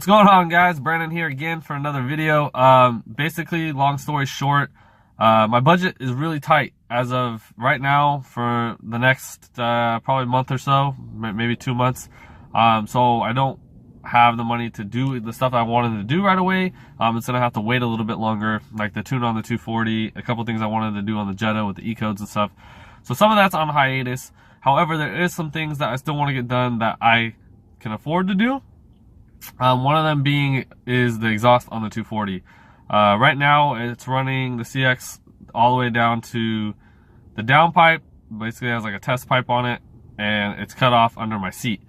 going on, guys? Brandon here again for another video. Basically, long story short, my budget is really tight as of right now for the next probably month or so, maybe 2 months. So I don't have the money to do the stuff I wanted to do right away. It's gonna have to wait a little bit longer, like the tune on the 240, a couple things I wanted to do on the Jetta with the E-codes and stuff. So some of that's on hiatus. However, there is some things that I still want to get done that I can afford to do. One of them being is the exhaust on the 240. Right now it's running the CX all the way down to the downpipe. Basically it has like a test pipe on it, and it's cut off under my seat.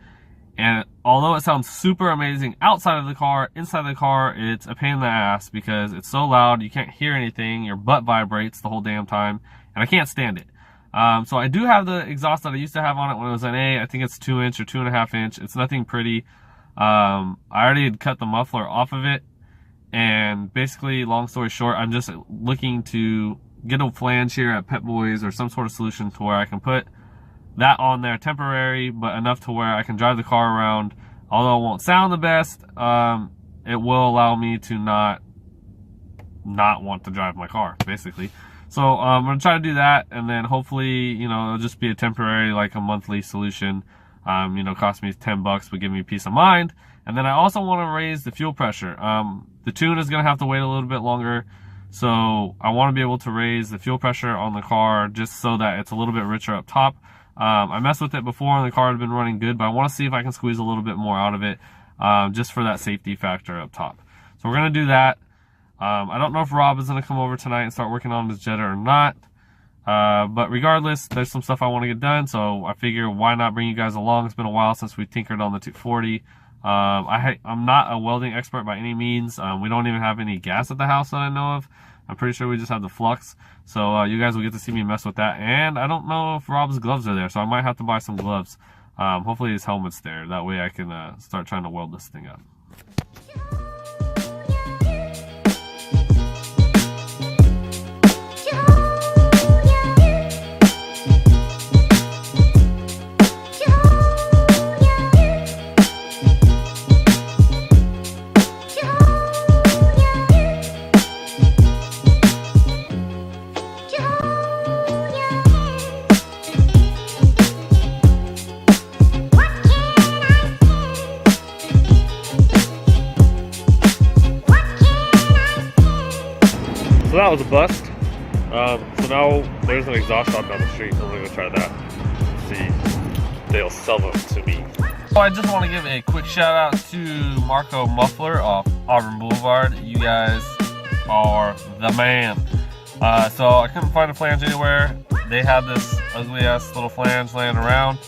And although it sounds super amazing outside of the car, inside the car it's a pain in the ass because it's so loud, you can't hear anything, your butt vibrates the whole damn time, and I can't stand it. So I do have the exhaust that I used to have on it when it was an A. I think it's 2-inch or 2.5 inch. It's nothing pretty. I already had cut the muffler off of it, and basically, long story short, I'm just looking to get a flange here at Pet Boys or some sort of solution to where I can put that on there temporary, but enough to where I can drive the car around. Although it won't sound the best, it will allow me to not want to drive my car, basically. So I'm gonna try to do that, and then hopefully, you know, it'll just be a temporary, like a monthly solution. You know, cost me $10, but give me peace of mind. And then I also want to raise the fuel pressure. The tune is gonna have to wait a little bit longer, so I want to be able to raise the fuel pressure on the car just so that it's a little bit richer up top. I messed with it before and the car had been running good, but I want to see if I can squeeze a little bit more out of it, just for that safety factor up top. So we're gonna do that. I don't know if Rob is gonna come over tonight and start working on his Jetta or not. But regardless, there's some stuff I want to get done, so I figure why not bring you guys along. It's been a while since we tinkered on the 240. I'm not a welding expert by any means. We don't even have any gas at the house that I know of. I'm pretty sure we just have the flux. So you guys will get to see me mess with that. And I don't know if Rob's gloves are there, so I might have to buy some gloves. Hopefully his helmet's there. That way I can start trying to weld this thing up. So that was a bust. So now there's an exhaust shop down the street. I'm gonna go try that. See if they'll sell them to me. So I just want to give a quick shout out to Marco Muffler off Auburn Boulevard. You guys are the man. So I couldn't find a flange anywhere. They had this ugly ass little flange laying around.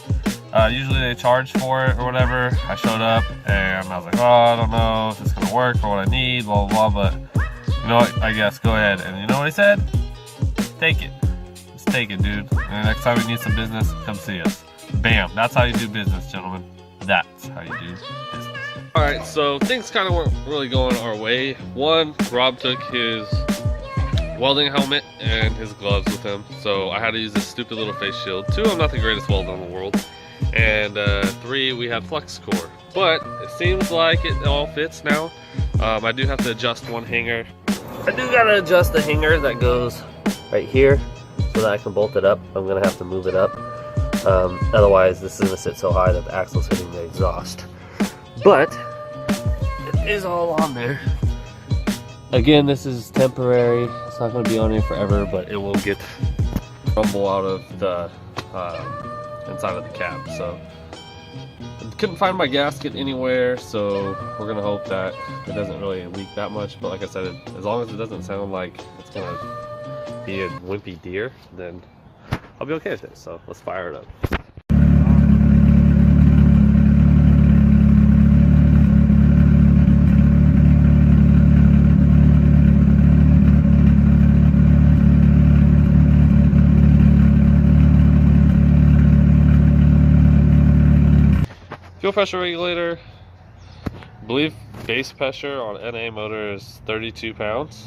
Usually they charge for it or whatever. I showed up and I was like, oh, I don't know if it's gonna work for what I need, blah blah blah, but you know what, I guess, go ahead. And you know what he said? Take it. Just take it, dude. And next time you need some business, come see us. Bam. That's how you do business, gentlemen. That's how you do business. Alright, so things kind of weren't really going our way. One, Rob took his welding helmet and his gloves with him, so I had to use this stupid little face shield. Two, I'm not the greatest welder in the world. And three, we had flux core. But it seems like it all fits now. I do have to adjust one hanger. I do gotta adjust the hanger that goes right here so that I can bolt it up. I'm gonna have to move it up. Otherwise, this is gonna sit so high that the axle's hitting the exhaust. But it is all on there. Again, this is temporary. It's not gonna be on here forever, but it will get rumble out of the inside of the cab. So I couldn't find my gasket anywhere, so we're gonna hope that it doesn't really leak that much. But like I said, as long as it doesn't sound like it's gonna be a wimpy deer, then I'll be okay with it. So let's fire it up. Fuel pressure regulator, I believe base pressure on NA motor is 32 pounds.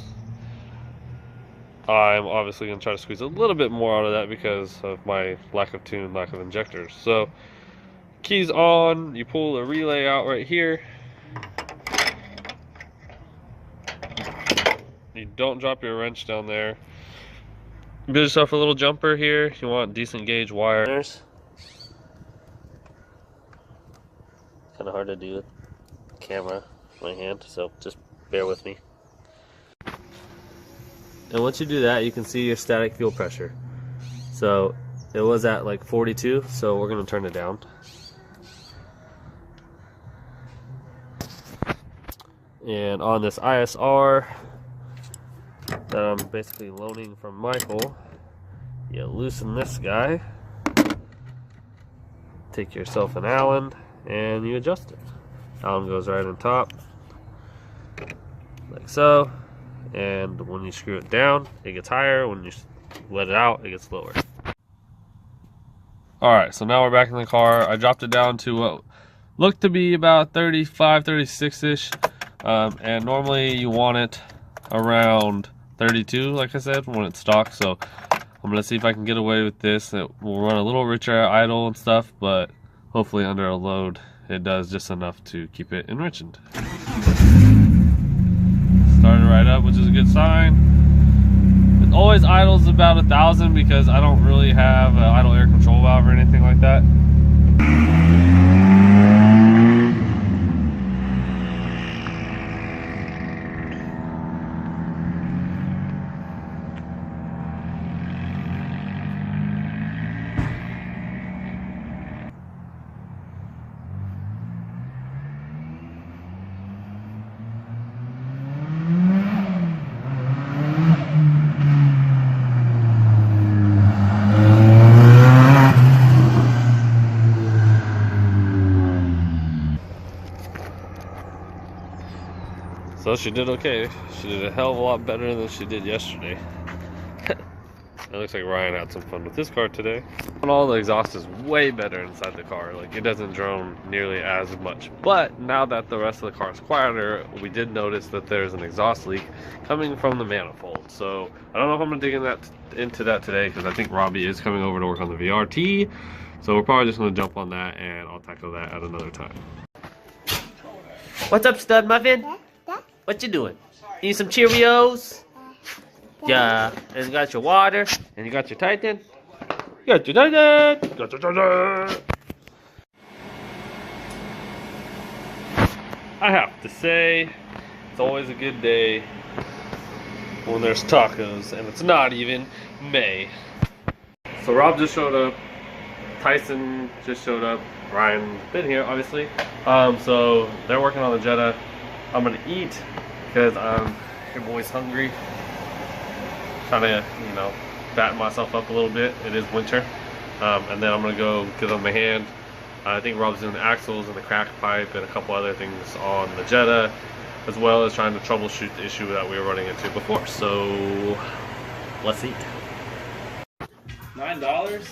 I'm obviously going to try to squeeze a little bit more out of that because of my lack of tune, lack of injectors. So keys on, you pull the relay out right here, You don't drop your wrench down there. Build yourself a little jumper here. You want decent gauge wire. Kind of hard to do with the camera in my hand, so just bear with me. And once you do that, you can see your static fuel pressure. So it was at like 42, so we're going to turn it down. And on this ISR that I'm basically loaning from Michael, you loosen this guy, take yourself an Allen, and you adjust it. Allen goes right on top, like so. And when you screw it down, it gets higher. When you let it out, it gets lower. Alright, so now we're back in the car. I dropped it down to what looked to be about 35, 36-ish. And normally you want it around 32, like I said, when it's stock. So I'm going to see if I can get away with this. It will run a little richer at idle and stuff, but hopefully under a load, it does just enough to keep it enriched. Started right up, which is a good sign. It always idles about 1,000 because I don't really have an idle air control valve or anything like that. So she did okay. She did a hell of a lot better than she did yesterday. It looks like Ryan had some fun with his car today. And all the exhaust is way better inside the car. Like, it doesn't drone nearly as much. But now that the rest of the car is quieter, we did notice that there's an exhaust leak coming from the manifold. So I don't know if I'm gonna dig into that today, because I think Robbie is coming over to work on the VRT. So we're probably just gonna jump on that, and I'll tackle that at another time. What's up, stud muffin? What you doing? Eating some Cheerios? Yeah, and you got your water, and you got your Titan. You got your Titan. You got your Titan. I have to say, it's always a good day when there's tacos, and it's not even May. So Rob just showed up. Tyson just showed up. Ryan's been here, obviously. So they're working on the Jetta. I'm gonna eat because your boy's hungry. Trying to, you know, fatten myself up a little bit. It is winter. And then I'm gonna go get on my hand. I think Rob's doing the axles and the crack pipe and a couple other things on the Jetta, as well as trying to troubleshoot the issue that we were running into before. So let's eat. $9?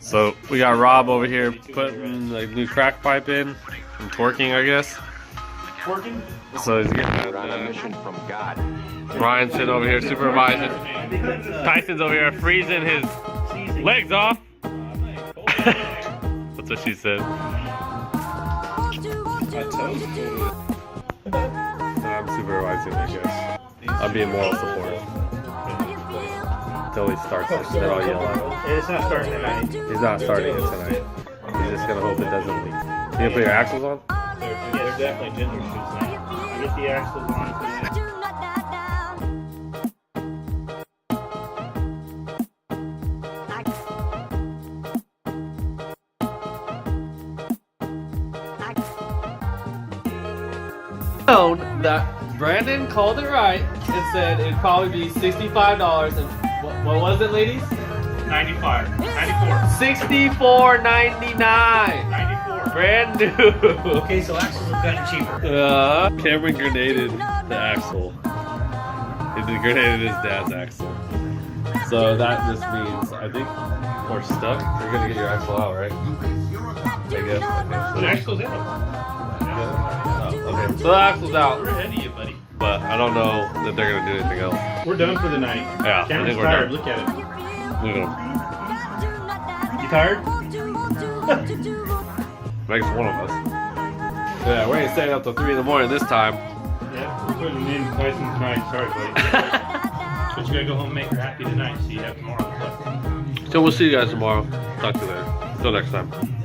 So we got Rob over here putting the new crack pipe in and twerking, I guess. Working? So he's getting on a mission from God. Ryan's sitting over here supervising. Tyson's over here freezing his legs off. That's what she said. I'm supervising, I guess. I'm being moral support. Until he starts it, then I'll yell at him. It's not starting tonight. He's not starting it tonight. He's just gonna hope it doesn't leak. You gonna put your axles on? Yeah, they're definitely ginger shoes now. I get the axles on tonight. That Brandon called it right and said it'd probably be $65 and what was it, ladies? 94. $64.99. 94. Brand new. Okay, so axles have gotten cheaper. Cameron grenaded the axle. He grenaded his dad's axle. So that just means I think we're stuck. You're gonna get your axle out, right? I guess. Okay. The axle's in. Okay, so the axle's out, We're ahead of you, buddy. but I don't know that they're gonna do anything else. We're done for the night. Yeah, I Cameron's think we're tired. done. Look at it. Look at You tired? him. Makes one of us. Yeah, we ain't staying up till 3 in the morning this time. Yeah, we're putting in Tyson tonight. Sorry, buddy. But you gotta go home and make her happy tonight, so you have tomorrow. So we'll see you guys tomorrow. Talk to you later. Until next time.